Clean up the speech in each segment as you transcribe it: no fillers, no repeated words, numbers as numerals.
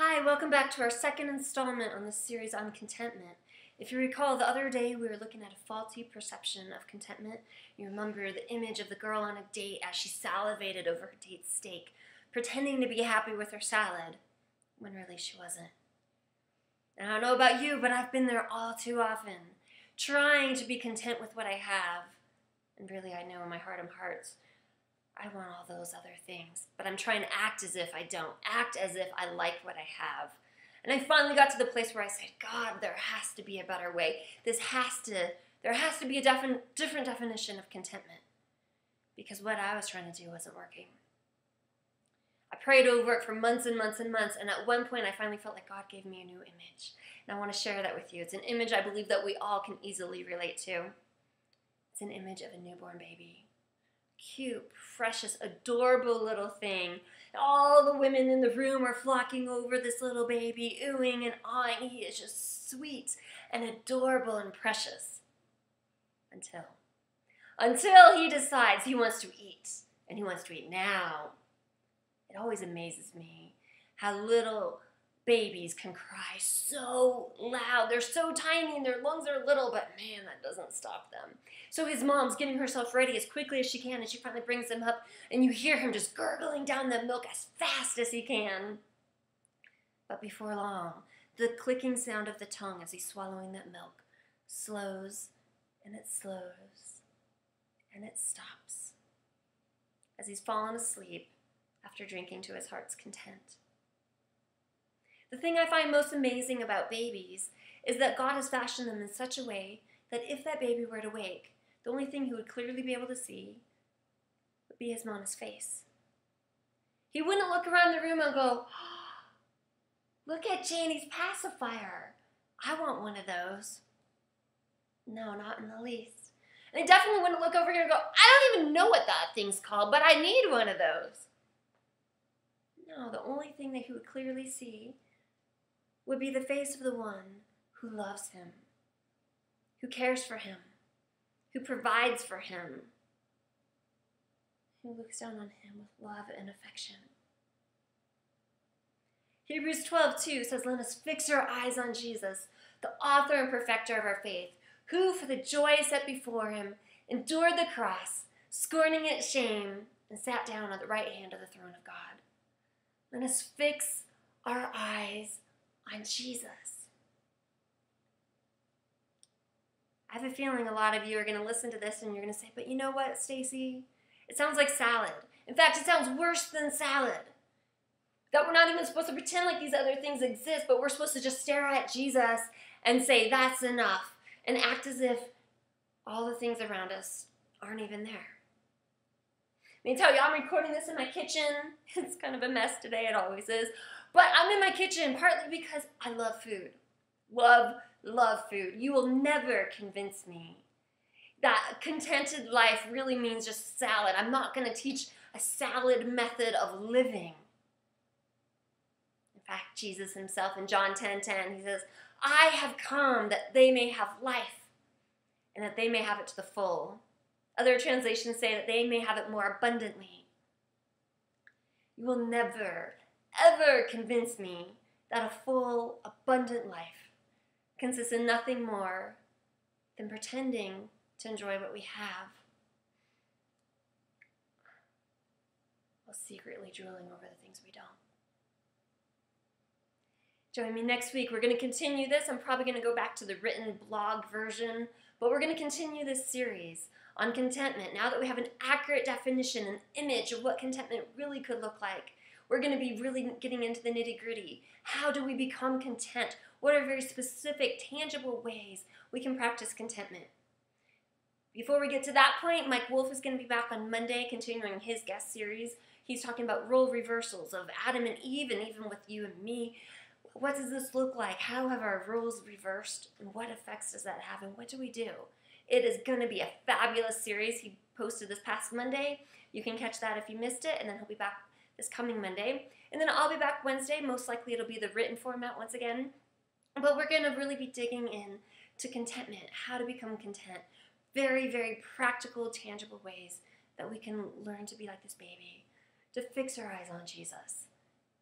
Hi, welcome back to our second installment on this series on contentment. If you recall, the other day we were looking at a faulty perception of contentment. You remember the image of the girl on a date as she salivated over her date's steak, pretending to be happy with her salad, when really she wasn't. And I don't know about you, but I've been there all too often, trying to be content with what I have. And really, I know in my heart of hearts, I want all those other things, but I'm trying to act as if I don't, act as if I like what I have. And I finally got to the place where I said, God, there has to be a better way. There has to be a different definition of contentment, because what I was trying to do wasn't working. I prayed over it for months and months and months, and at one point I finally felt like God gave me a new image, and I want to share that with you. It's an image I believe that we all can easily relate to. It's an image of a newborn baby. Cute, precious, adorable little thing. All the women in the room are flocking over this little baby, oohing and awing. He is just sweet and adorable and precious. Until he decides he wants to eat, and he wants to eat now. It always amazes me how little babies can cry so loud. They're so tiny and their lungs are little, but man, that doesn't stop them. So his mom's getting herself ready as quickly as she can, and she finally brings him up, and you hear him just gurgling down the milk as fast as he can. But before long, the clicking sound of the tongue as he's swallowing that milk slows, and it slows, and it stops as he's fallen asleep after drinking to his heart's content. The thing I find most amazing about babies is that God has fashioned them in such a way that if that baby were to wake, the only thing he would clearly be able to see would be his mama's face. He wouldn't look around the room and go, oh, look at Janie's pacifier. I want one of those. No, not in the least. And he definitely wouldn't look over here and go, I don't even know what that thing's called, but I need one of those. No, the only thing that he would clearly see would be the face of the one who loves him, who cares for him, who provides for him, who looks down on him with love and affection. Hebrews 12:2 says, let us fix our eyes on Jesus, the author and perfecter of our faith, who for the joy set before him endured the cross, scorning its shame, and sat down at the right hand of the throne of God. Let us fix our eyes on Jesus. I have a feeling a lot of you are going to listen to this and you're going to say, but you know what, Stacy? It sounds like salad. In fact, it sounds worse than salad. That we're not even supposed to pretend like these other things exist, but we're supposed to just stare at Jesus and say, that's enough, and act as if all the things around us aren't even there. Let me tell you, I'm recording this in my kitchen. It's kind of a mess today, it always is. But I'm in my kitchen partly because I love food. Love food. You will never convince me that a contented life really means just salad. I'm not going to teach a salad method of living. In fact, Jesus himself in John 10:10, he says, I have come that they may have life and that they may have it to the full. Other translations say that they may have it more abundantly. You will never, ever convince me that a full, abundant life consists in nothing more than pretending to enjoy what we have while secretly drooling over the things we don't. Join me next week. We're going to continue this. I'm probably going to go back to the written blog version, but we're going to continue this series on contentment. Now that we have an accurate definition, an image of what contentment really could look like, we're going to be really getting into the nitty-gritty. How do we become content? What are very specific, tangible ways we can practice contentment? Before we get to that point, Mike Wolf is going to be back on Monday, continuing his guest series. He's talking about role reversals of Adam and Eve, and even with you and me. What does this look like? How have our roles reversed? And what effects does that have? And what do we do? It is going to be a fabulous series. He posted this past Monday. You can catch that if you missed it, and then he'll be back this coming Monday. And then I'll be back Wednesday. Most likely it'll be the written format once again. But we're going to really be digging in to contentment, how to become content. Very, very practical, tangible ways that we can learn to be like this baby, to fix our eyes on Jesus,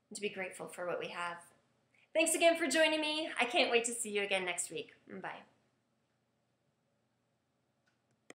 and to be grateful for what we have. Thanks again for joining me. I can't wait to see you again next week. Bye.